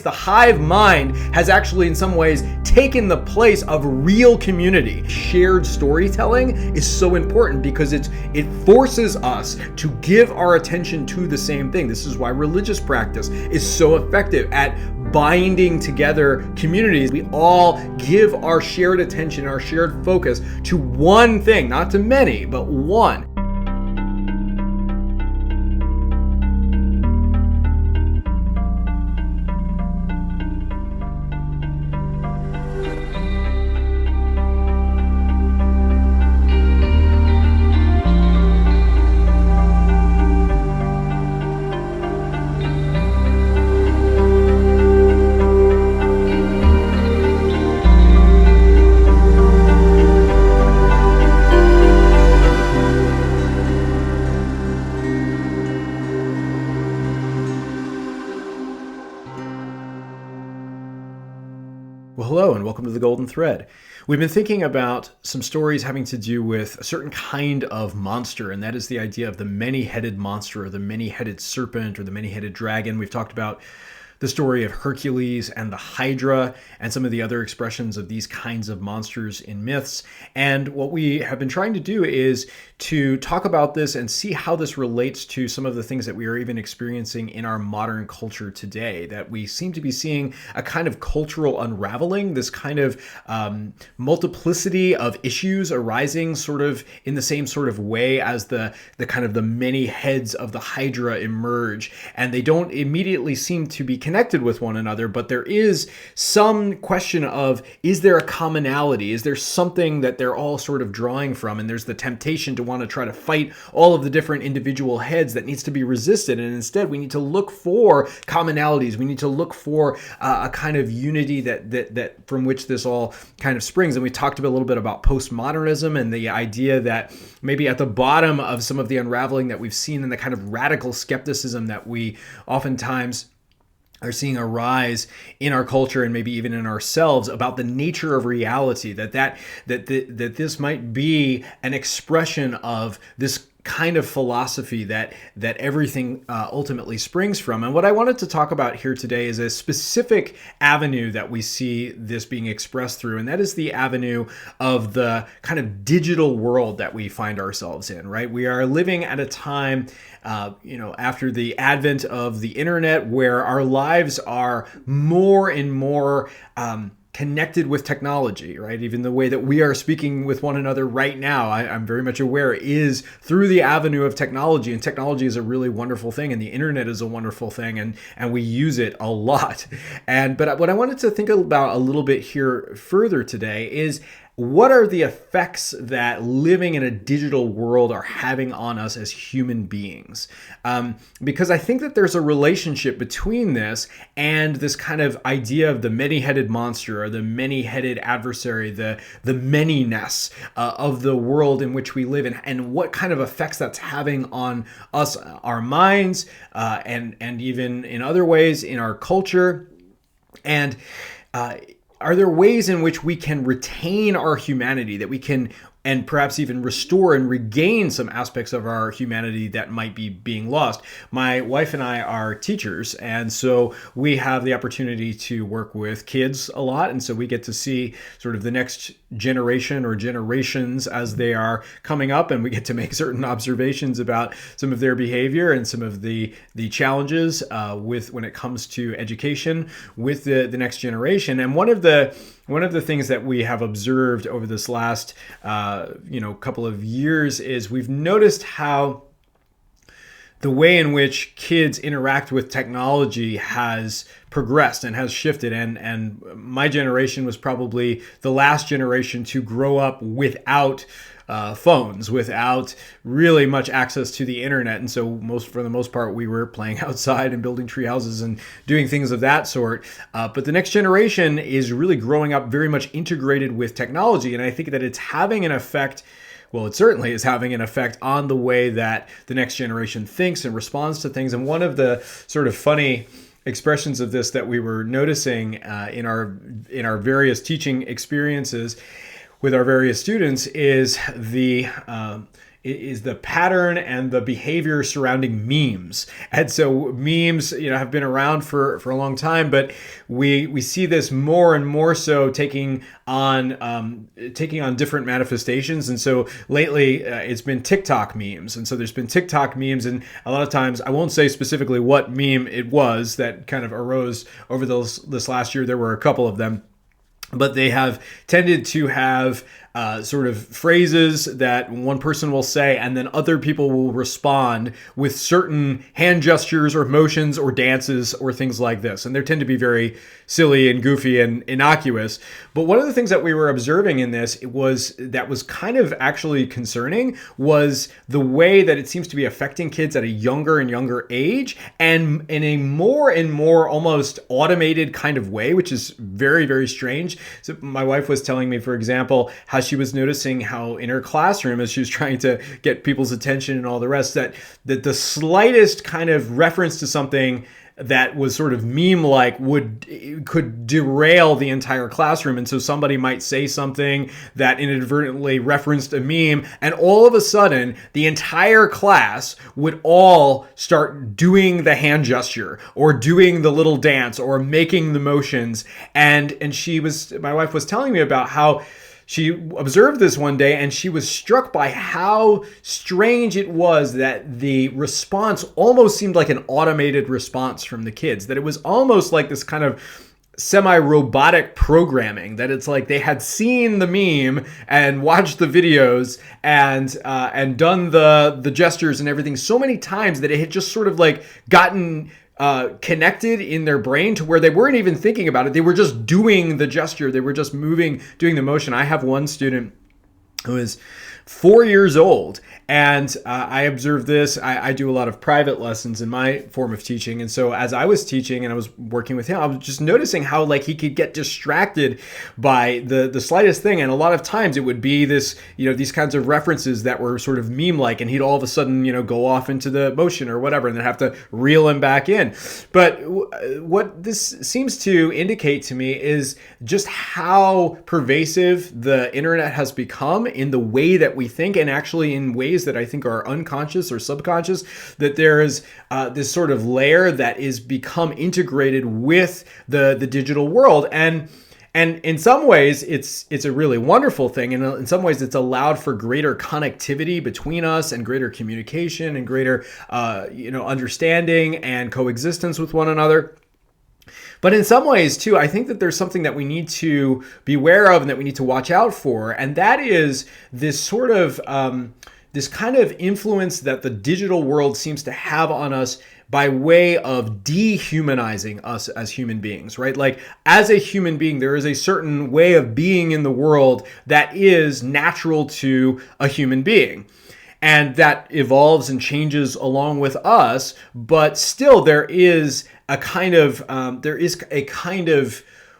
The hive mind has actually in some ways taken the place of real community. Shared storytelling is so important because it forces us to give our attention to the same thing. This is why religious practice is so effective at binding together communities. We all give our shared attention, our shared focus to one thing, not to many, but one. Well, hello and welcome to The Golden Thread. We've been thinking about some stories having to do with a certain kind of monster, and that is the idea of the many-headed monster or the many-headed serpent or the many-headed dragon. We've talked about the story of Hercules and the Hydra and some of the other expressions of these kinds of monsters in myths. And what we have been trying to do is to talk about this and see how this relates to some of the things that we are even experiencing in our modern culture today, that we seem to be seeing a kind of cultural unraveling, this kind of multiplicity of issues arising sort of in the same sort of way as the kind of the many heads of the Hydra emerge. And they don't immediately seem to be connected with one another, but there is some question of, is there a commonality? Is there something that they're all sort of drawing from? And there's the temptation to want to try to fight all of the different individual heads that needs to be resisted. And instead, we need to look for commonalities. We need to look for a kind of unity that from which this all kind of springs. And we talked a little bit about postmodernism and the idea that maybe at the bottom of some of the unraveling that we've seen and the kind of radical skepticism that we oftentimes are seeing a rise in our culture and maybe even in ourselves about the nature of reality, that this might be an expression of this kind of philosophy that everything ultimately springs from. And what I wanted to talk about here today is a specific avenue that we see this being expressed through, and that is the avenue of the kind of digital world that we find ourselves in, right? We are living at a time after the advent of the internet, where our lives are more and more connected with technology, right? Even the way that we are speaking with one another right now, I'm very much aware, is through the avenue of technology. And technology is a really wonderful thing, and the internet is a wonderful thing, and we use it a lot. But what I wanted to think about a little bit here further today is, what are the effects that living in a digital world are having on us as human beings? Because I think that there's a relationship between this and this kind of idea of the many-headed monster or the many-headed adversary, the manyness of the world in which we live in, and what kind of effects that's having on us, our minds, and even in other ways in our culture. And are there ways in which we can retain our humanity, that we can, and perhaps even restore and regain some aspects of our humanity that might be being lost? My wife and I are teachers, and so we have the opportunity to work with kids a lot, and so we get to see sort of the next generation or generations as they are coming up, and we get to make certain observations about some of their behavior and some of the challenges with when it comes to education with the next generation. And one of the things that we have observed over this last couple of years is we've noticed how the way in which kids interact with technology has progressed and has shifted. And my generation was probably the last generation to grow up without phones, without really much access to the internet. And so for the most part, we were playing outside and building tree houses and doing things of that sort. But the next generation is really growing up very much integrated with technology. And I think that it's having an effect. Well, it certainly is having an effect on the way that the next generation thinks and responds to things. And one of the sort of funny expressions of this that we were noticing in our various teaching experiences with our various students is the is the pattern and the behavior surrounding memes. And so memes, have been around for a long time, but we see this more and more so taking on different manifestations. And so lately it's been TikTok memes. And so there's been TikTok memes, and a lot of times, I won't say specifically what meme it was that kind of arose over this last year. There were a couple of them, but they have tended to have sort of phrases that one person will say, and then other people will respond with certain hand gestures or motions or dances or things like this. And they tend to be very silly and goofy and innocuous. But one of the things that we were observing in this was kind of actually concerning was the way that it seems to be affecting kids at a younger and younger age, and in a more and more almost automated kind of way, which is very, very strange. So my wife was telling me, for example, how she was noticing how in her classroom, as she was trying to get people's attention and all the rest, that the slightest kind of reference to something that was sort of meme-like could derail the entire classroom. And so somebody might say something that inadvertently referenced a meme, and all of a sudden the entire class would all start doing the hand gesture or doing the little dance or making the motions. And my wife was telling me about how she observed this one day, and she was struck by how strange it was that the response almost seemed like an automated response from the kids, that it was almost like this kind of semi-robotic programming, that it's like they had seen the meme and watched the videos and done the gestures and everything so many times that it had just sort of like gotten connected in their brain to where they weren't even thinking about it. They were just doing the gesture. They were just doing the motion. I have one student who is 4 years old, and I observed this. I do a lot of private lessons in my form of teaching, and so as I was teaching and I was working with him, I was just noticing how like he could get distracted by the slightest thing, and a lot of times it would be this, these kinds of references that were sort of meme-like, and he'd all of a sudden, go off into the motion or whatever, and then have to reel him back in. But what this seems to indicate to me is just how pervasive the internet has become in the way that we think, and actually in ways that I think are unconscious or subconscious, that there is this sort of layer that is become integrated with the digital world. And in some ways, it's a really wonderful thing. And in some ways, it's allowed for greater connectivity between us and greater communication and greater understanding and coexistence with one another. But in some ways, too, I think that there's something that we need to be aware of and that we need to watch out for. And that is this sort of, this kind of influence that the digital world seems to have on us by way of dehumanizing us as human beings, right? Like as a human being, there is a certain way of being in the world that is natural to a human being. And that evolves and changes along with us, but still there is a kind of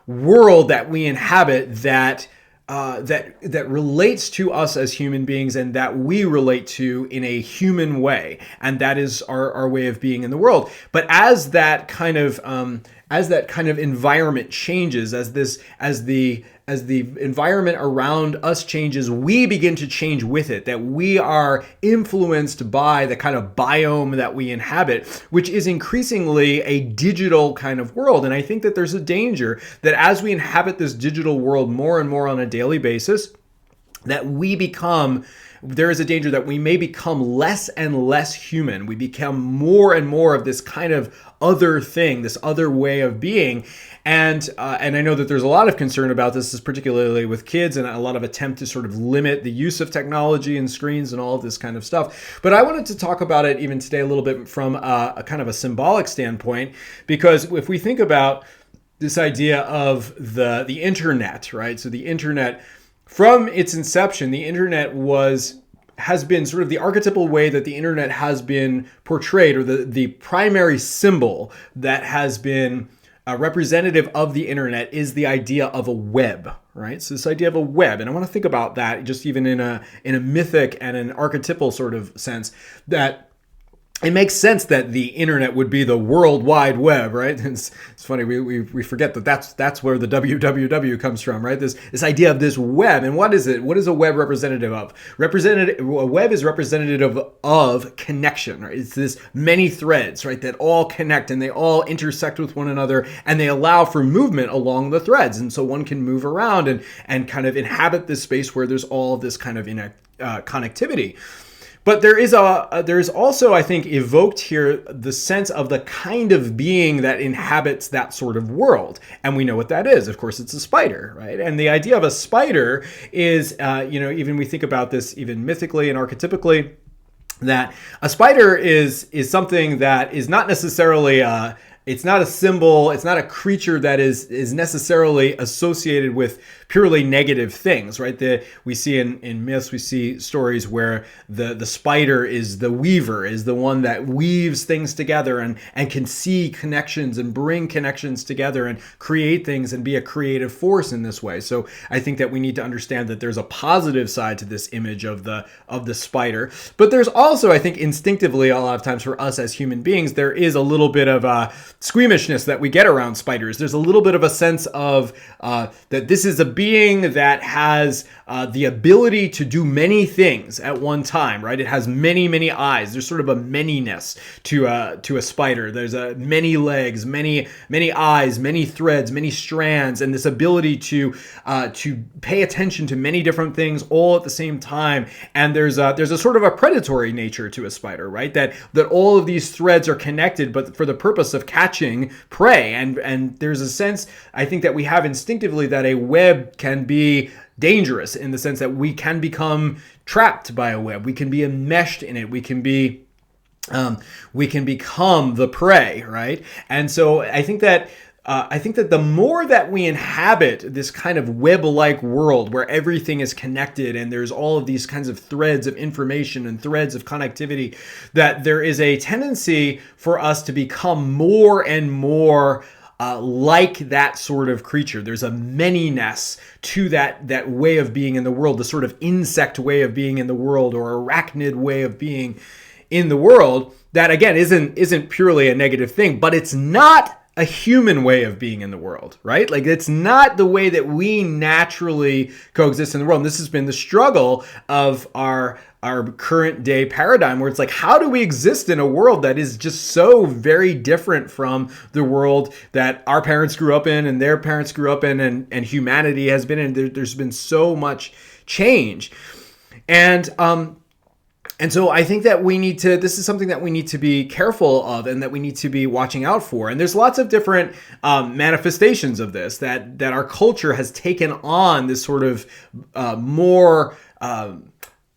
world that we inhabit that relates to us as human beings, and that we relate to in a human way, and that is our way of being in the world. But as that kind of environment changes, as the environment around us changes, we begin to change with it, that we are influenced by the kind of biome that we inhabit, which is increasingly a digital kind of world. And I think that there's a danger that as we inhabit this digital world more and more on a daily basis, there is a danger that we may become less and less human. We become more and more of this kind of other thing, this other way of being. And I know that there's a lot of concern about this, particularly with kids, and a lot of attempt to sort of limit the use of technology and screens and all of this kind of stuff. But I wanted to talk about it even today a little bit from a kind of a symbolic standpoint, because if we think about this idea of the internet, right? So the internet, from its inception, the internet has been sort of the archetypal way that the internet has been portrayed, or the primary symbol that has been representative of the internet is the idea of a web, right? So this idea of a web, and I want to think about that just even in a mythic and an archetypal sort of sense, that it makes sense that the internet would be the World Wide Web, right? It's funny, we forget that that's where the www comes from, right? This idea of this web. And what is it? What is a web representative of? A web is representative of connection, right? It's this many threads, right, that all connect and they all intersect with one another, and they allow for movement along the threads. And so one can move around and kind of inhabit this space where there's all of this kind of connectivity. But there is also, I think, evoked here the sense of the kind of being that inhabits that sort of world. And we know what that is. Of course, it's a spider, right? And the idea of a spider is, even we think about this even mythically and archetypically, that a spider is something that is not necessarily it's not a symbol, it's not a creature that is necessarily associated with purely negative things, right? We see in myths, we see stories where the spider is the weaver, is the one that weaves things together and can see connections and bring connections together and create things and be a creative force in this way. So I think that we need to understand that there's a positive side to this image of the spider. But there's also, I think, instinctively, a lot of times for us as human beings, there is a little bit of squeamishness that we get around spiders. There's a little bit of a sense of that this is a being that has the ability to do many things at one time, right? It has many, many eyes. There's sort of a manyness to a spider. There's many legs, many eyes, many threads, many strands, and this ability to pay attention to many different things all at the same time. And there's a sort of a predatory nature to a spider, right? That all of these threads are connected, but for the purpose of catching prey. And there's a sense, I think, that we have instinctively that a web can be dangerous in the sense that we can become trapped by a web. We can be enmeshed in it. We can become the prey, right? And so I think that the more that we inhabit this kind of web-like world where everything is connected and there's all of these kinds of threads of information and threads of connectivity, that there is a tendency for us to become more and more like that sort of creature. There's a manyness to that way of being in the world, the sort of insect way of being in the world or arachnid way of being in the world that, again, isn't purely a negative thing, but it's not a human way of being in the world, right? Like, it's not the way that we naturally coexist in the world. And this has been the struggle of our current day paradigm, where it's like, how do we exist in a world that is just so very different from the world that our parents grew up in and their parents grew up in and humanity has been in? There's been so much change. And so I think that this is something that we need to be careful of and that we need to be watching out for. And there's lots of different manifestations of this that our culture has taken on this sort of more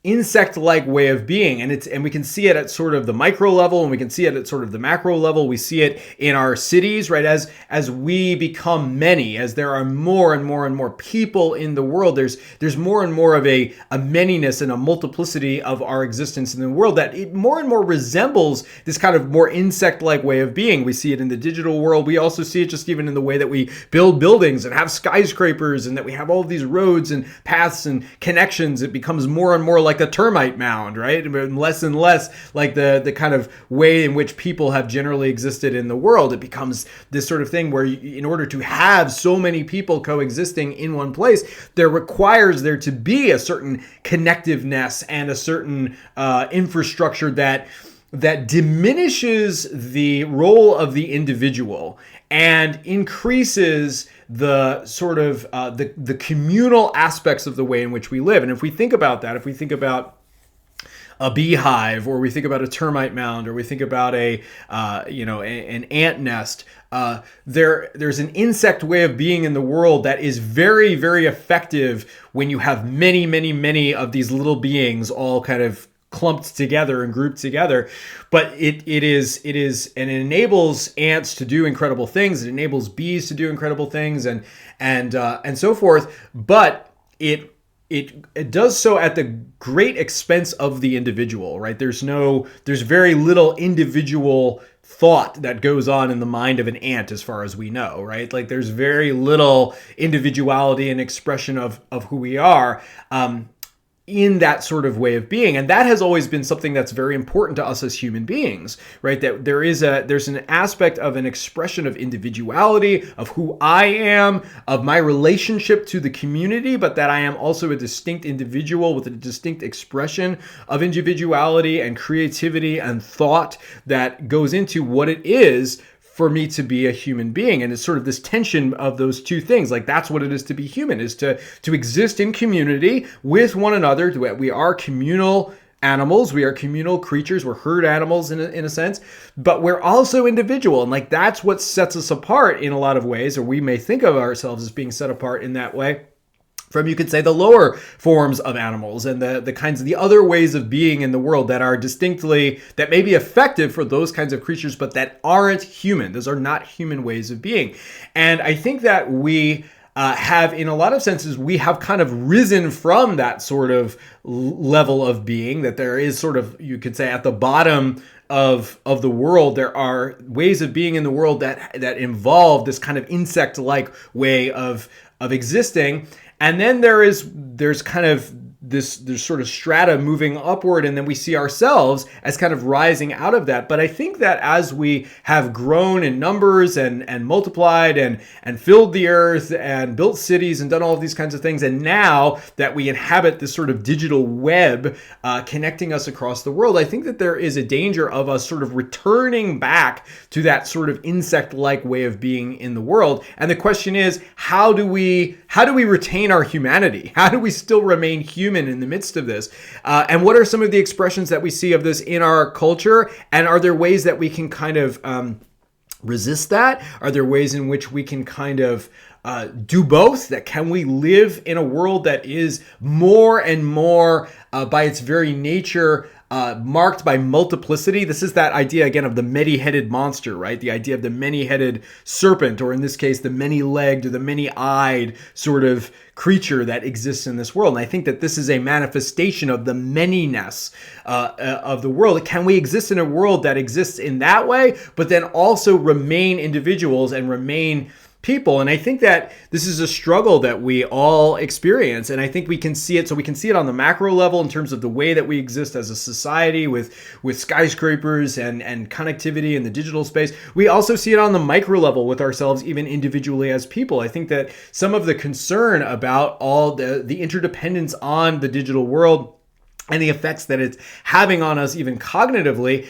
insect-like way of being, and we can see it at sort of the micro level, and we can see it at sort of the macro level. We see it in our cities, right? As we become many, as there are more and more and more people in the world, there's more and more of a manyness and a multiplicity of our existence in the world that it more and more resembles this kind of more insect-like way of being. We see it in the digital world. We also see it just even in the way that we build buildings and have skyscrapers, and that we have all of these roads and paths and connections. It becomes more and more like the termite mound, right? Less and less like the kind of way in which people have generally existed in the world. It becomes this sort of thing where in order to have so many people coexisting in one place, there to be a certain connectiveness and a certain infrastructure that diminishes the role of the individual and increases the sort of the communal aspects of the way in which we live. And if we think about that, if we think about a beehive, or we think about a termite mound, or we think about an ant nest, there's an insect way of being in the world that is very, very effective when you have many, many, many of these little beings all kind of clumped together and grouped together. But it enables ants to do incredible things. It enables bees to do incredible things and so forth. But it does so at the great expense of the individual, right? There's very little individual thought that goes on in the mind of an ant, as far as we know, right? Like, there's very little individuality and expression of who we are. in that sort of way of being. And that has always been something that's very important to us as human beings, right? That there's an aspect of an expression of individuality, of who I am, of my relationship to the community, but that I am also a distinct individual with a distinct expression of individuality and creativity and thought that goes into what it is for me to be a human being. And it's sort of this tension of those two things. Like, that's what it is to be human, is to exist in community with one another. We are communal animals. We are communal creatures. We're herd animals in a sense, but we're also individual. And like, that's what sets us apart in a lot of ways, or we may think of ourselves as being set apart in that way from, you could say, the lower forms of animals and the kinds of the other ways of being in the world that are distinctly, that may be effective for those kinds of creatures, but that aren't human. Those are not human ways of being. And I think that we have, in a lot of senses, we have kind of risen from that sort of level of being, that there is sort of, you could say, at the bottom of the world, there are ways of being in the world that involve this kind of insect-like way of existing. And then there's kind of this sort of strata moving upward, and then we see ourselves as kind of rising out of that. But I think that as we have grown in numbers and multiplied and filled the earth and built cities and done all of these kinds of things, and now that we inhabit this sort of digital web connecting us across the world, I think that there is a danger of us sort of returning back to that sort of insect-like way of being in the world. And the question is, how do we retain our humanity? How do we still remain human in the midst of this? And what are some of the expressions that we see of this in our culture? And are there ways that we can kind of resist that? Are there ways in which we can kind of do both? That can we live in a world that is more and more by its very nature marked by multiplicity? This is that idea again of the many-headed monster, right? The idea of the many-headed serpent, or in this case, the many-legged or the many-eyed sort of creature that exists in this world. And I think that this is a manifestation of the manyness of the world. Can we exist in a world that exists in that way, but then also remain individuals and remain people? And I think that this is a struggle that we all experience, and I think we can see it. So we can see it on the macro level in terms of the way that we exist as a society with skyscrapers and connectivity in the digital space. We also see it on the micro level with ourselves, even individually as people. I think that some of the concern about all the interdependence on the digital world and the effects that it's having on us, even cognitively,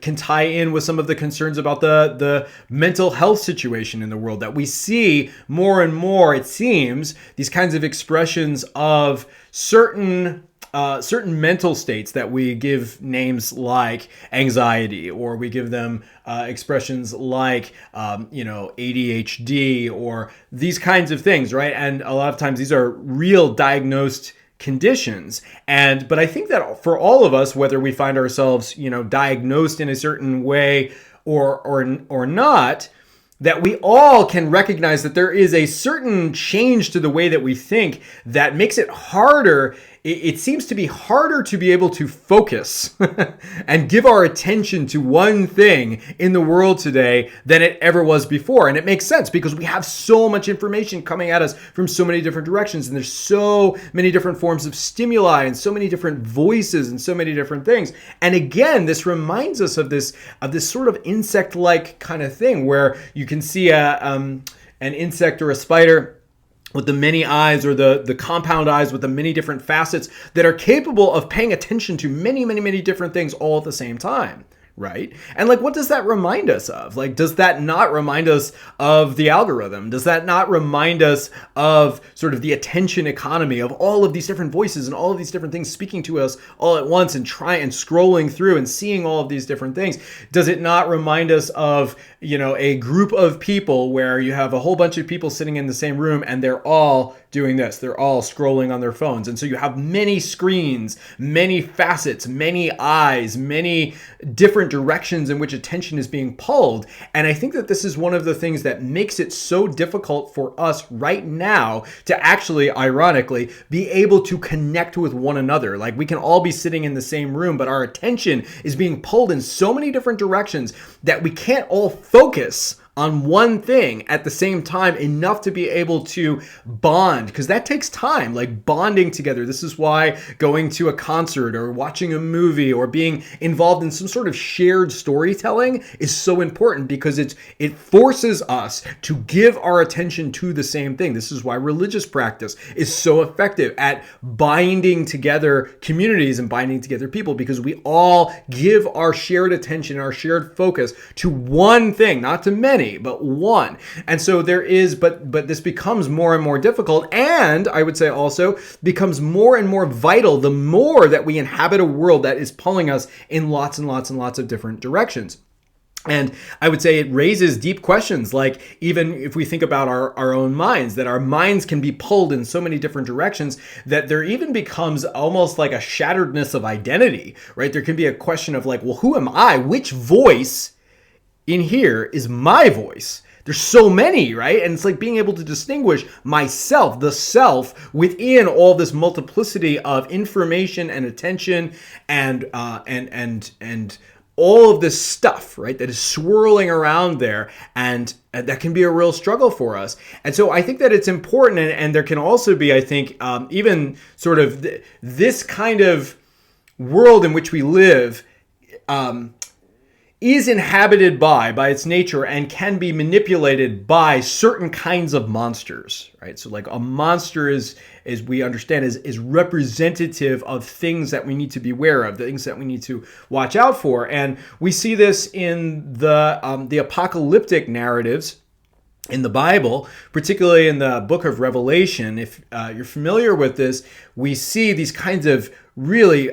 can tie in with some of the concerns about the mental health situation in the world, that we see more and more, it seems, these kinds of expressions of certain mental states that we give names like anxiety, or we give them expressions like, ADHD, or these kinds of things, right? And a lot of times these are real diagnosed conditions. But I think that for all of us, whether we find ourselves, diagnosed in a certain way or not, that we all can recognize that there is a certain change to the way that we think that makes it harder. It seems to be harder to be able to focus and give our attention to one thing in the world today than it ever was before. And it makes sense because we have so much information coming at us from so many different directions, and there's so many different forms of stimuli and so many different voices and so many different things. And again, this reminds us of this sort of insect-like kind of thing where you can see an insect or a spider with the many eyes, or the compound eyes with the many different facets that are capable of paying attention to many, many, many different things all at the same time. Right? And what does that remind us of? Does that not remind us of the algorithm? Does that not remind us of sort of the attention economy of all of these different voices and all of these different things speaking to us all at once, and scrolling through and seeing all of these different things? Does it not remind us of, a group of people where you have a whole bunch of people sitting in the same room and they're all doing this? They're all scrolling on their phones. And so you have many screens, many facets, many eyes, many different directions in which attention is being pulled. And I think that this is one of the things that makes it so difficult for us right now to actually, ironically, be able to connect with one another. We can all be sitting in the same room, but our attention is being pulled in so many different directions that we can't all focus on one thing at the same time, enough to be able to bond, because that takes time, like bonding together. This is why going to a concert or watching a movie or being involved in some sort of shared storytelling is so important, because it forces us to give our attention to the same thing. This is why religious practice is so effective at binding together communities and binding together people, because we all give our shared attention, our shared focus to one thing, not to many, but one. And so there is, but this becomes more and more difficult, and I would say also becomes more and more vital the more that we inhabit a world that is pulling us in lots and lots and lots of different directions. And I would say it raises deep questions, like even if we think about our own minds, that our minds can be pulled in so many different directions that there even becomes almost like a shatteredness of identity, right? There can be a question of like, well, who am I? Which voice in here is my voice? There's so many, right? And it's like being able to distinguish myself, the self, within all this multiplicity of information and attention and all of this stuff, right, that is swirling around there, and that can be a real struggle for us. And so I think that it's important, and there can also be, I think, even sort of this kind of world in which we live is inhabited by its nature, and can be manipulated by certain kinds of monsters, right? So like a monster is we understand is representative of things that we need to be aware of, the things that we need to watch out for. And we see this in the apocalyptic narratives in the Bible, particularly in the book of Revelation. If you're familiar with this, we see these kinds of really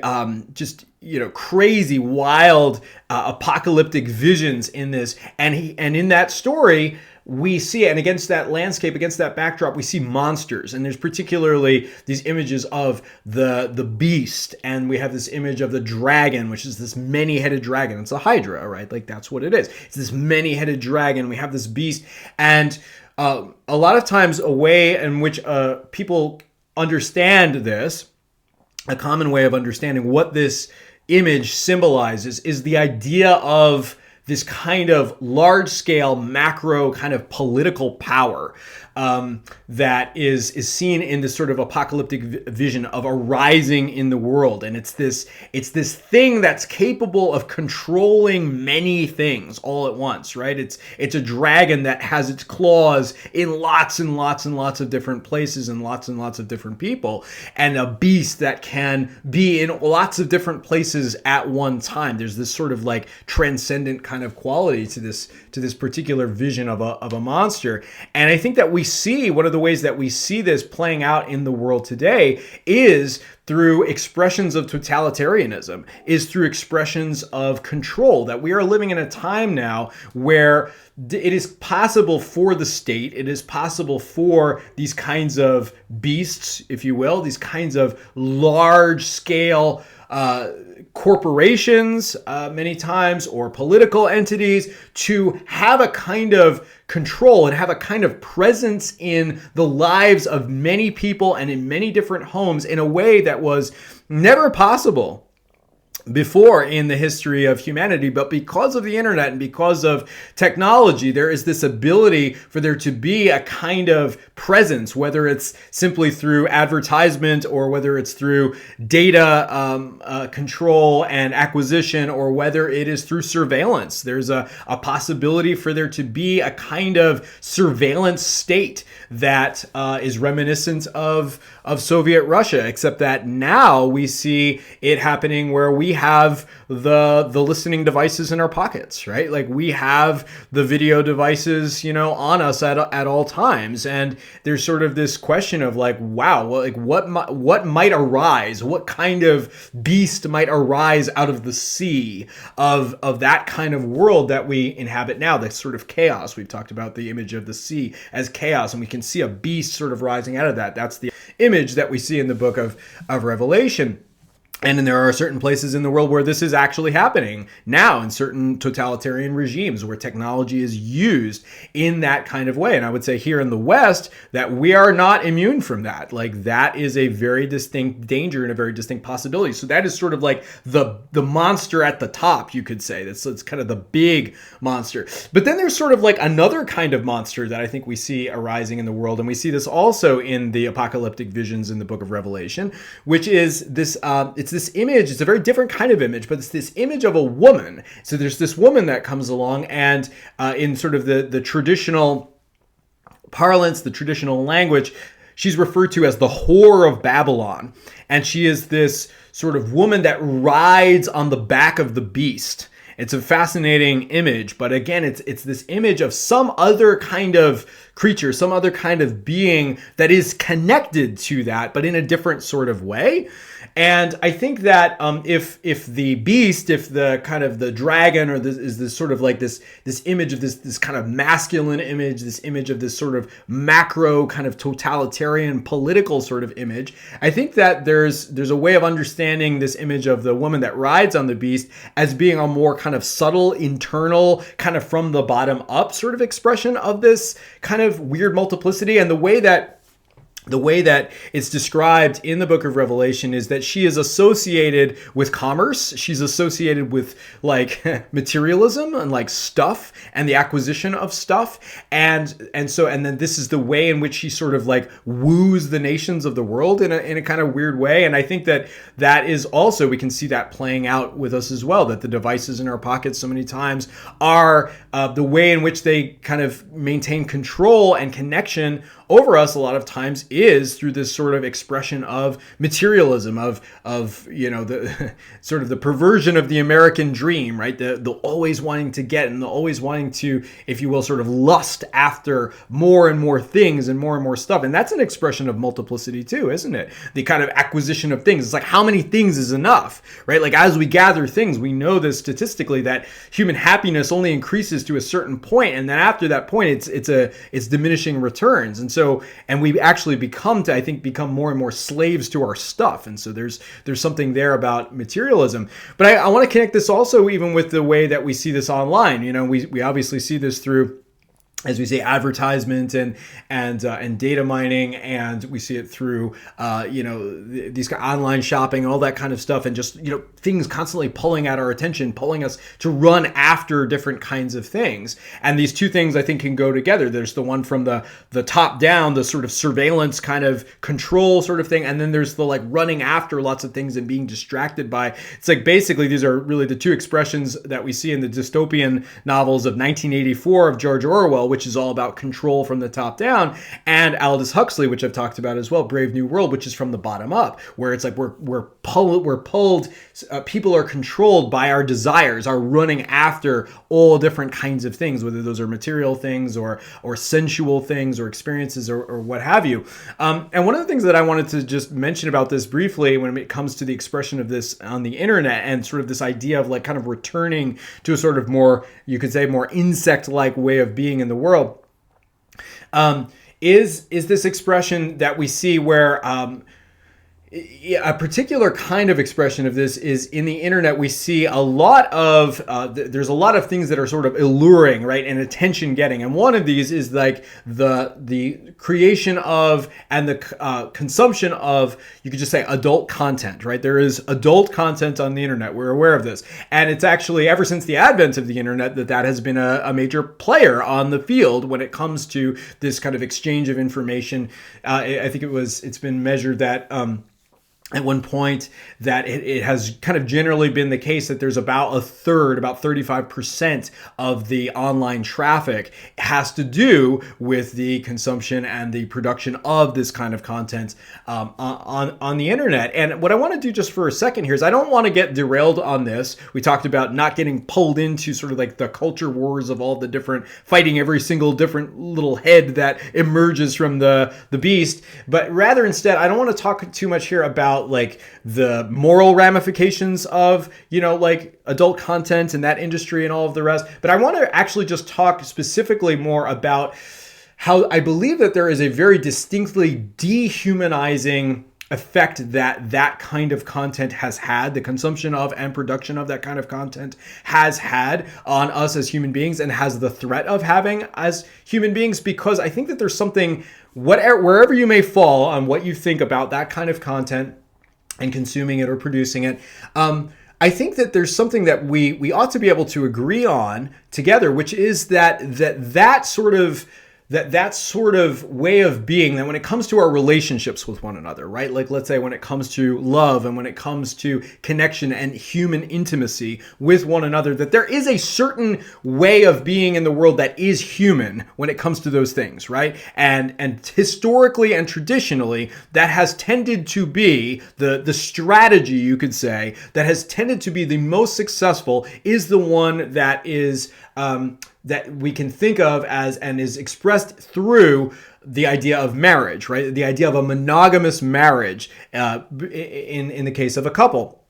just crazy, wild apocalyptic visions in this, and in that story we see, and against that landscape, against that backdrop, we see monsters, and there's particularly these images of the beast, and we have this image of the dragon, which is this many-headed dragon. It's a hydra, right? Like that's what it is. It's this many-headed dragon. We have this beast, and a lot of times a way in which people understand this, a common way of understanding what this image symbolizes, is the idea of this kind of large-scale macro kind of political power that is seen in this sort of apocalyptic vision of a rising in the world. And it's this thing that's capable of controlling many things all at once, right? It's a dragon that has its claws in lots and lots and lots of different places and lots of different people, and a beast that can be in lots of different places at one time. There's this sort of like transcendent kind of quality to this particular vision of a monster. And I think that we see one of the ways that we see this playing out in the world today is through expressions of totalitarianism, is through expressions of control, that we are living in a time now where it is possible for the state, it is possible for these kinds of beasts, if you will, these kinds of large-scale corporations many times, or political entities, to have a kind of control and have a kind of presence in the lives of many people and in many different homes in a way that was never possible before in the history of humanity. But because of the internet and because of technology, there is this ability for there to be a kind of presence, whether it's simply through advertisement or whether it's through data control and acquisition, or whether it is through surveillance. There's a possibility for there to be a kind of surveillance state that is reminiscent of Soviet Russia, except that now we see it happening where we have the listening devices in our pockets, right? Like we have the video devices, on us at all times. And there's sort of this question of like, wow, well, like what might arise? What kind of beast might arise out of the sea of that kind of world that we inhabit now? That's sort of chaos. We've talked about the image of the sea as chaos, and we can see a beast sort of rising out of that. That's the image that we see in the book of Revelation. And then there are certain places in the world where this is actually happening now, in certain totalitarian regimes where technology is used in that kind of way. And I would say here in the West that we are not immune from that. Like, that is a very distinct danger and a very distinct possibility. So that is sort of like the monster at the top, you could say. It's kind of the big monster. But then there's sort of like another kind of monster that I think we see arising in the world. And we see this also in the apocalyptic visions in the book of Revelation, which is this, it's this image. It's a very different kind of image, but it's this image of a woman. So there's this woman that comes along, and in sort of the traditional parlance, the traditional language, she's referred to as the whore of Babylon. And she is this sort of woman that rides on the back of the beast. It's a fascinating image, but again, it's this image of some other kind of creature, some other kind of being that is connected to that, but in a different sort of way. And I think that if the beast, if the kind of the dragon, or this is this sort of like this image of this kind of masculine image, this image of this sort of macro kind of totalitarian political sort of image, I think that there's a way of understanding this image of the woman that rides on the beast as being a more kind of subtle, internal, kind of from the bottom up sort of expression of this kind of weird multiplicity. And the way that it's described in the book of Revelation is that she is associated with commerce. She's associated with like materialism and like stuff and the acquisition of stuff. And then this is the way in which she sort of like woos the nations of the world in a kind of weird way. And I think that is also, we can see that playing out with us as well, that the devices in our pockets so many times are the way in which they kind of maintain control and connection over us a lot of times is through this sort of expression of materialism, of the sort of the perversion of the American dream, right? The always wanting to get, and the always wanting to, if you will, sort of lust after more and more things and more stuff. And that's an expression of multiplicity too, isn't it? The kind of acquisition of things. It's like, how many things is enough, right? Like, as we gather things, we know this statistically, that human happiness only increases to a certain point, and then after that point, it's diminishing returns. And we actually become more and more slaves to our stuff. And so there's something there about materialism. But I want to connect this also even with the way that we see this online. We obviously see this through, as we say, advertisement and data mining, and we see it through these online shopping, all that kind of stuff, and just things constantly pulling at our attention, pulling us to run after different kinds of things. And these two things I think can go together. There's the one from the top down, the sort of surveillance kind of control sort of thing, and then there's the like running after lots of things and being distracted by. It's like basically these are really the two expressions that we see in the dystopian novels of 1984 of George Orwell, which is all about control from the top down, and Aldous Huxley, which I've talked about as well, Brave New World, which is from the bottom up, where it's like we're pulled, people are controlled by our desires, are running after all different kinds of things, whether those are material things or sensual things or experiences or what have you. And one of the things that I wanted to just mention about this briefly when it comes to the expression of this on the internet, and sort of this idea of like kind of returning to a sort of more, you could say, more insect-like way of being in the world, is this expression that we see where a particular kind of expression of this is in the internet. We see a lot of, there's a lot of things that are sort of alluring, right? And attention getting. And one of these is like the creation of and the consumption of, you could just say, adult content, right? There is adult content on the internet. We're aware of this. And it's actually ever since the advent of the internet that has been a major player on the field when it comes to this kind of exchange of information. I think it's been measured that, at one point, that it has kind of generally been the case that there's about a third, about 35% of the online traffic has to do with the consumption and the production of this kind of content on the internet. And what I want to do just for a second here is I don't want to get derailed on this. We talked about not getting pulled into sort of like the culture wars of all the different, fighting every single different little head that emerges from the beast. But rather instead, I don't want to talk too much here about like the moral ramifications of, like adult content and that industry and all of the rest. But I want to actually just talk specifically more about how I believe that there is a very distinctly dehumanizing effect that that kind of content has had, the consumption of and production of that kind of content has had on us as human beings, and has the threat of having as human beings. Because I think that there's something, wherever you may fall on what you think about that kind of content and consuming it or producing it, I think that there's something that we ought to be able to agree on together, which is that sort of way of being, that when it comes to our relationships with one another, right? Like, let's say when it comes to love and when it comes to connection and human intimacy with one another, that there is a certain way of being in the world that is human when it comes to those things, right? And historically and traditionally, that has tended to be the strategy, you could say, that has tended to be the most successful, is the one that is that we can think of as, and is expressed through, the idea of marriage, right? The idea of a monogamous marriage in the case of a couple.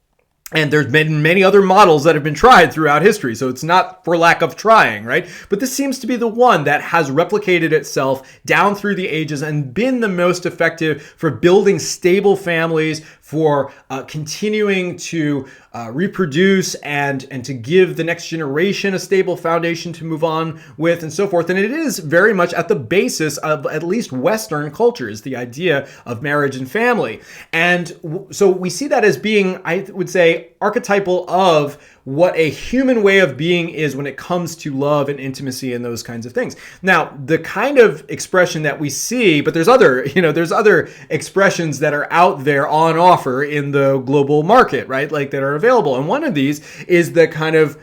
And there's been many other models that have been tried throughout history, so it's not for lack of trying, right? But this seems to be the one that has replicated itself down through the ages and been the most effective for building stable families, for continuing to reproduce and to give the next generation a stable foundation to move on with, and so forth. And it is very much at the basis of at least Western cultures, the idea of marriage and family. And so we see that as being, I would say, archetypal of what a human way of being is when it comes to love and intimacy and those kinds of things. Now, the kind of expression that we see, but there's other expressions that are out there on offer in the global market, right? Like, that are available. And one of these is the kind of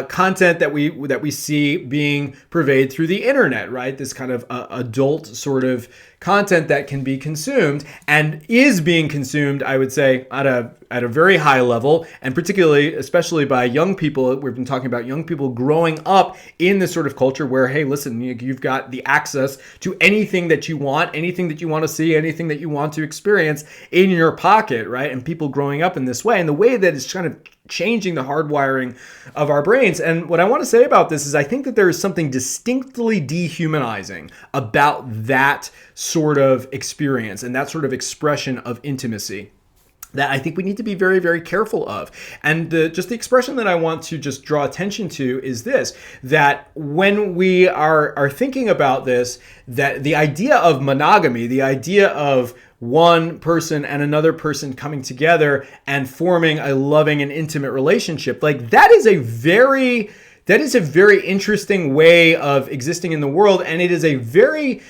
content that we see being purveyed through the internet, right? This kind of adult sort of content that can be consumed and is being consumed, I would say, at a very high level, and particularly, especially by young people. We've been talking about young people growing up in this sort of culture where, hey, listen, you've got the access to anything that you want to see, anything that you want to experience in your pocket, right? And people growing up in this way, and the way that it's kind of changing the hardwiring of our brains. And what I want to say about this is, I think that there is something distinctly dehumanizing about that sort of experience and that sort of expression of intimacy that I think we need to be very, very careful of. And just the expression that I want to just draw attention to is this, that when we are thinking about this, that the idea of monogamy, the idea of one person and another person coming together and forming a loving and intimate relationship, like, that is a very interesting way of existing in the world. And it's a very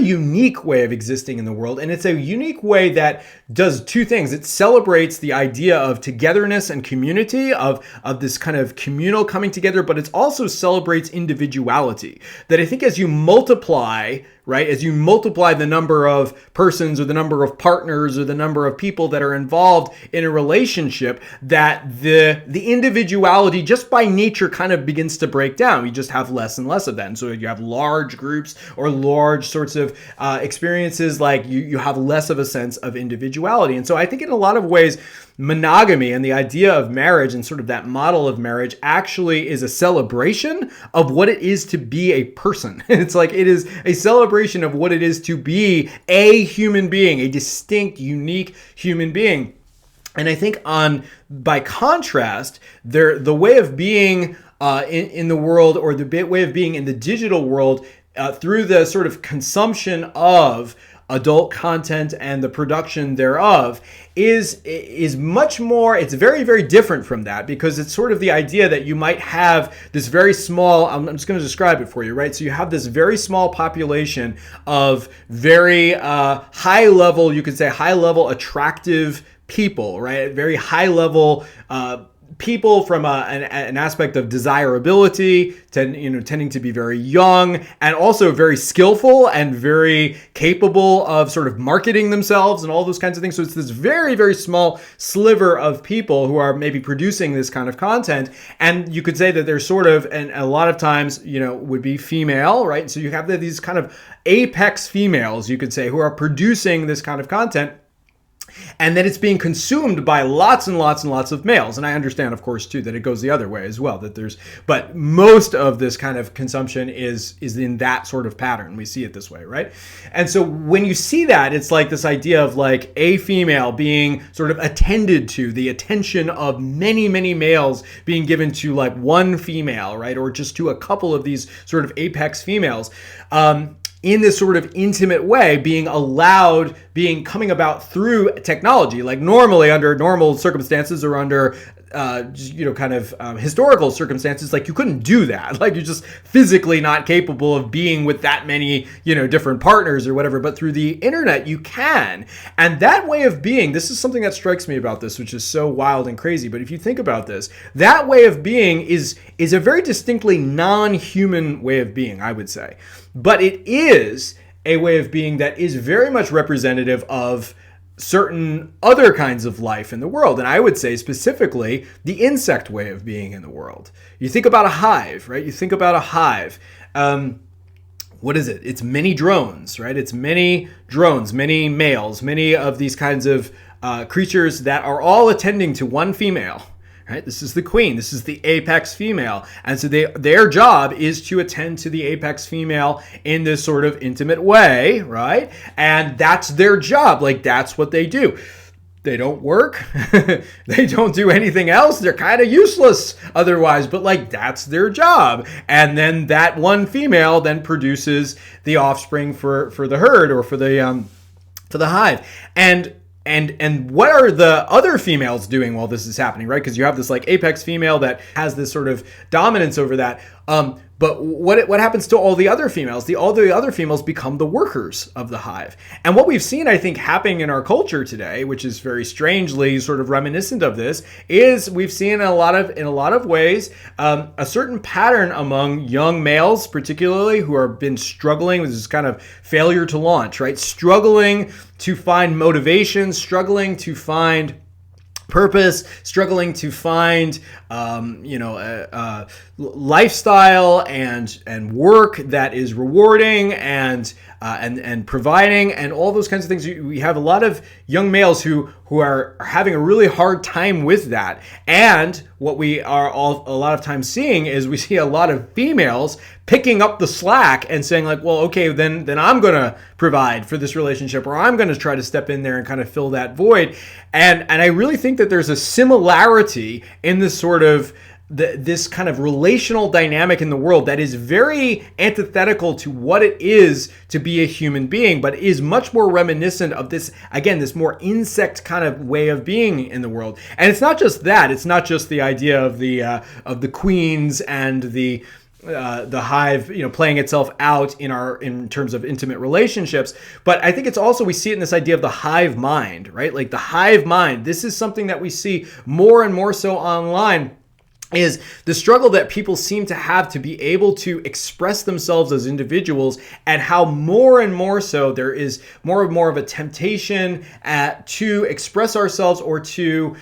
unique way of existing in the world. And it's a unique way that does two things. It celebrates the idea of togetherness and community, of this kind of communal coming together, but it also celebrates individuality. That I think as you multiply, right, as you multiply the number of persons or the number of partners or the number of people that are involved in a relationship, that the individuality just by nature kind of begins to break down. You just have less and less of that. And so you have large groups or large sorts of experiences, like you have less of a sense of individuality. And so I think in a lot of ways, monogamy and the idea of marriage and sort of that model of marriage actually is a celebration of what it is to be a person. It's like, it is a celebration of what it is to be a human being, a distinct, unique human being. And I think by contrast, the way of being in the world, or the way of being in the digital world, through the sort of consumption of adult content and the production thereof, is much more, it's very, very different from that, because it's sort of the idea that you might have this very small, I'm just going to describe it for you, right? So you have this very small population of very high level, you could say high level attractive people, right? Very high level people from an aspect of desirability, tending to be very young, and also very skillful and very capable of sort of marketing themselves and all those kinds of things. So it's this very, very small sliver of people who are maybe producing this kind of content. And you could say that they're sort of, and a lot of times, would be female, right? So you have these kind of apex females, you could say, who are producing this kind of content. and then it's being consumed by lots and lots and lots of males. And I understand, of course, too, that it goes the other way as well, but most of this kind of consumption is in that sort of pattern. We see it this way, right? And so when you see that, it's like this idea of like a female being sort of attended to, the attention of many, many males being given to like one female, right? Or just to a couple of these sort of apex females. In this sort of intimate way, being coming about through technology. Like normally under normal circumstances or under historical circumstances, like you couldn't do that. Like you're just physically not capable of being with that many, different partners or whatever. But through the internet, you can. And that way of being, this is something that strikes me about this, which is so wild and crazy. But if you think about this, that way of being is a very distinctly non-human way of being, I would say. But it is a way of being that is very much representative of certain other kinds of life in the world. And I would say specifically the insect way of being in the world. You think about a hive, right? You think about a hive. What is it? It's many drones, right? It's many drones, many males, many of these kinds of creatures that are all attending to one female. Right? This is the queen. This is the apex female. And so their job is to attend to the apex female in this sort of intimate way, right? And that's their job. Like, that's what they do. They don't work. They don't do anything else. They're kind of useless otherwise, but like that's their job. And then that one female then produces the offspring for the herd or for the hive. And what are the other females doing while this is happening, right? Because you have this like apex female that has this sort of dominance over that. But what happens to all the other females? All the other females become the workers of the hive. And what we've seen, I think, happening in our culture today, which is very strangely sort of reminiscent of this, is we've seen in a lot of ways a certain pattern among young males, particularly who have been struggling with this kind of failure to launch, right? Struggling to find motivation, struggling to find purpose, struggling to find lifestyle and work that is rewarding and providing and all those kinds of things. We have a lot of young males who are having a really hard time with that. And what we are a lot of times seeing is we see a lot of females picking up the slack and saying like, well, okay, then I'm going to provide for this relationship, or I'm going to try to step in there and kind of fill that void. And I really think that there's a similarity in this sort of this kind of relational dynamic in the world that is very antithetical to what it is to be a human being, but is much more reminiscent of this, again, this more insect kind of way of being in the world. And it's not just that. It's not just the idea of the queens and the hive, playing itself out in terms of intimate relationships. But I think it's also, we see it in this idea of the hive mind, right? Like the hive mind. This is something that we see more and more so online, is the struggle that people seem to have to be able to express themselves as individuals, and how more and more so there is more and more of a temptation to express ourselves or to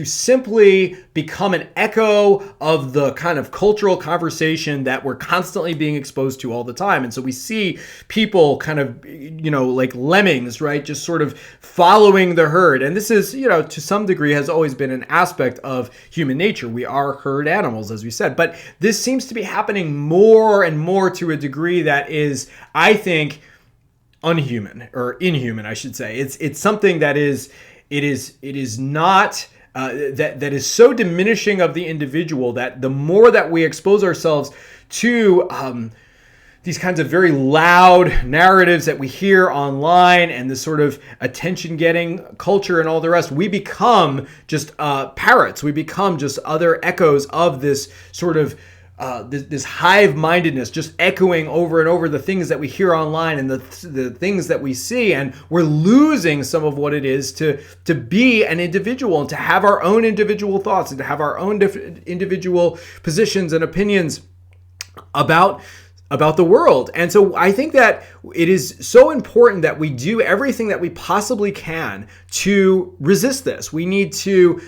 simply become an echo of the kind of cultural conversation that we're constantly being exposed to all the time. And so we see people kind of, like lemmings, right? Just sort of following the herd. And this is, to some degree has always been an aspect of human nature. We are herd animals, as we said, but this seems to be happening more and more to a degree that is, I think, unhuman, or inhuman, I should say. It's something that is, it is not that is so diminishing of the individual that the more that we expose ourselves to these kinds of very loud narratives that we hear online and this sort of attention-getting culture and all the rest, we become just parrots. We become just other echoes of this sort of this hive-mindedness, just echoing over and over the things that we hear online and the things that we see, and we're losing some of what it is to be an individual and to have our own individual thoughts and to have our own individual positions and opinions about the world. And so I think that it is so important that we do everything that we possibly can to resist this. We need to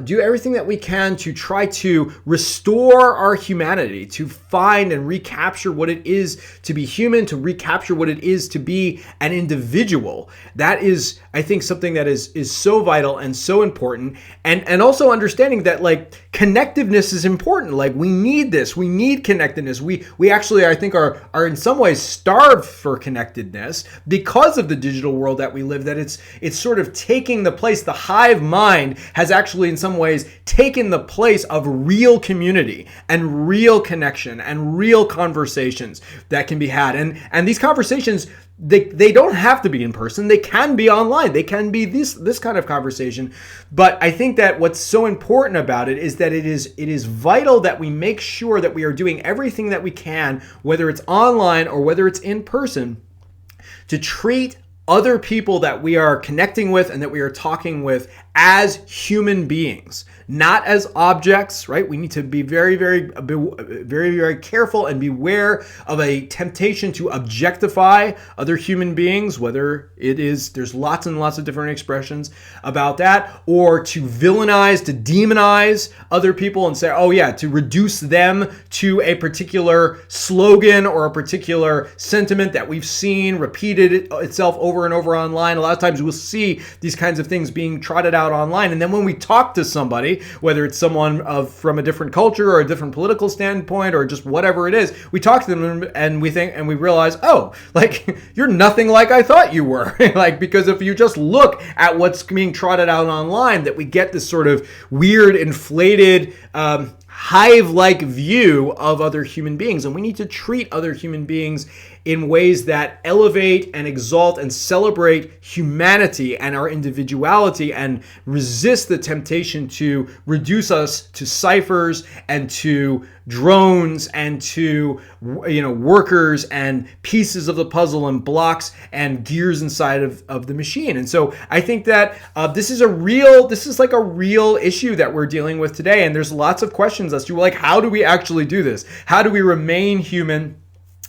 do everything that we can to try to restore our humanity, to find and recapture what it is to be human, to recapture what it is to be an individual. That is, I think, something that is so vital and so important. And also understanding that like connectiveness is important. Like we need this, we need connectedness. We actually, I think, are in some ways starved for connectedness because of the digital world that we live, that it's sort of taking the place. The hive mind has actually in some ways taken the place of real community and real connection and real conversations that can be had. And these conversations, they don't have to be in person. They can be online. They can be this kind of conversation. But I think that what's so important about it is that it is vital that we make sure that we are doing everything that we can, whether it's online or whether it's in person, to treat other people that we are connecting with and that we are talking with as human beings, not as objects, right? We need to be very, very, very, very careful and beware of a temptation to objectify other human beings, whether it is, there's lots and lots of different expressions about that, or to villainize, to demonize other people and say, oh yeah, to reduce them to a particular slogan or a particular sentiment that we've seen repeated itself over and over online. A lot of times we'll see these kinds of things being trotted out online. And then when we talk to somebody, whether it's someone from a different culture or a different political standpoint or just whatever it is, we talk to them and we think and we realize, oh, like you're nothing like I thought you were. Like, because if you just look at what's being trotted out online, that we get this sort of weird, inflated, hive-like view of other human beings. And we need to treat other human beings in ways that elevate and exalt and celebrate humanity and our individuality and resist the temptation to reduce us to ciphers and to drones and to, workers and pieces of the puzzle and blocks and gears inside of the machine. And so I think that this is like a real issue that we're dealing with today. And there's lots of questions as to like, how do we actually do this? How do we remain human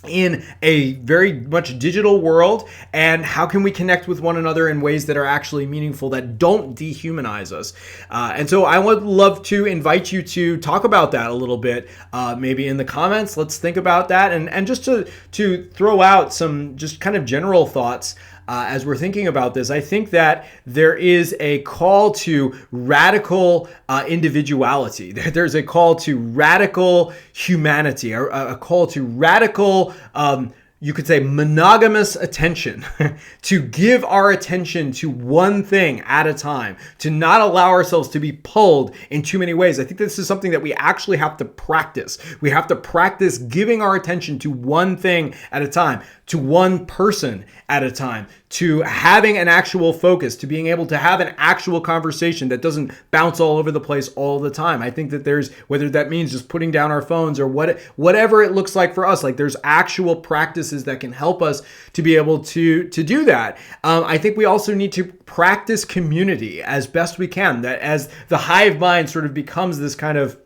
in a very much digital world, and how can we connect with one another in ways that are actually meaningful, that don't dehumanize us? And so I would love to invite you to talk about that a little bit, maybe in the comments. Let's think about that, and just to throw out some just kind of general thoughts. As we're thinking about this, I think that there is a call to radical individuality. There's a call to radical humanity, a call to radical, you could say, monogamous attention, to give our attention to one thing at a time, to not allow ourselves to be pulled in too many ways. I think this is something that we actually have to practice. We have to practice giving our attention to one thing at a time, to one person at a time, to having an actual focus, to being able to have an actual conversation that doesn't bounce all over the place all the time. I think that there's, whether that means just putting down our phones or whatever it looks like for us, like there's actual practices that can help us to be able to do that. I think we also need to practice community as best we can, that as the hive mind sort of becomes this kind of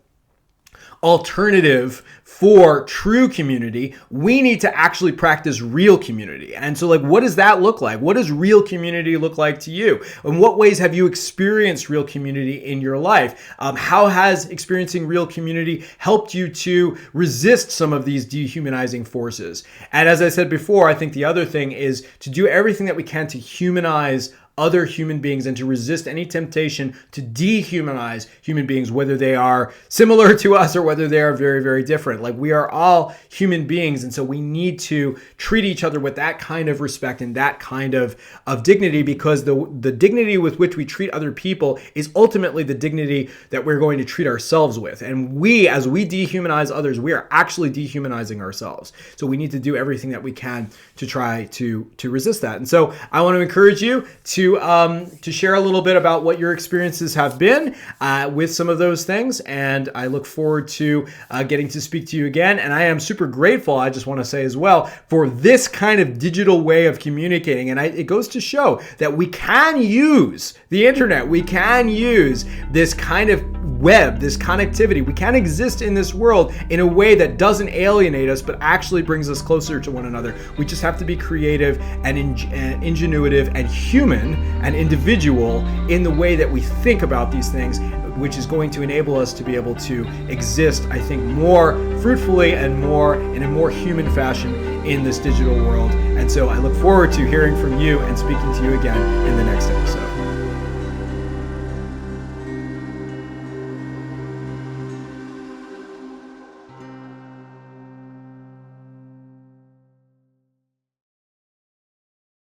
alternative for true community, we need to actually practice real community. And so, like, what does that look like? What does real community look like to you? In what ways have you experienced real community in your life? How has experiencing real community helped you to resist some of these dehumanizing forces? And as I said before, I think the other thing is to do everything that we can to humanize other human beings and to resist any temptation to dehumanize human beings, whether they are similar to us or whether they are very, very different. Like, we are all human beings, and so we need to treat each other with that kind of respect and that kind of dignity, because the dignity with which we treat other people is ultimately the dignity that we're going to treat ourselves with. And as we dehumanize others, we are actually dehumanizing ourselves. So we need to do everything that we can to try to resist that. And so I want to encourage you to share a little bit about what your experiences have been with some of those things. And I look forward to getting to speak to you again. And I am super grateful, I just want to say as well, for this kind of digital way of communicating. And it goes to show that we can use the internet. We can use this kind of web, this connectivity. We can exist in this world in a way that doesn't alienate us, but actually brings us closer to one another. We just have to be creative and ingenuitive and human and individual in the way that we think about these things, which is going to enable us to be able to exist, I think, more fruitfully and in a more human fashion in this digital world. And so I look forward to hearing from you and speaking to you again in the next episode.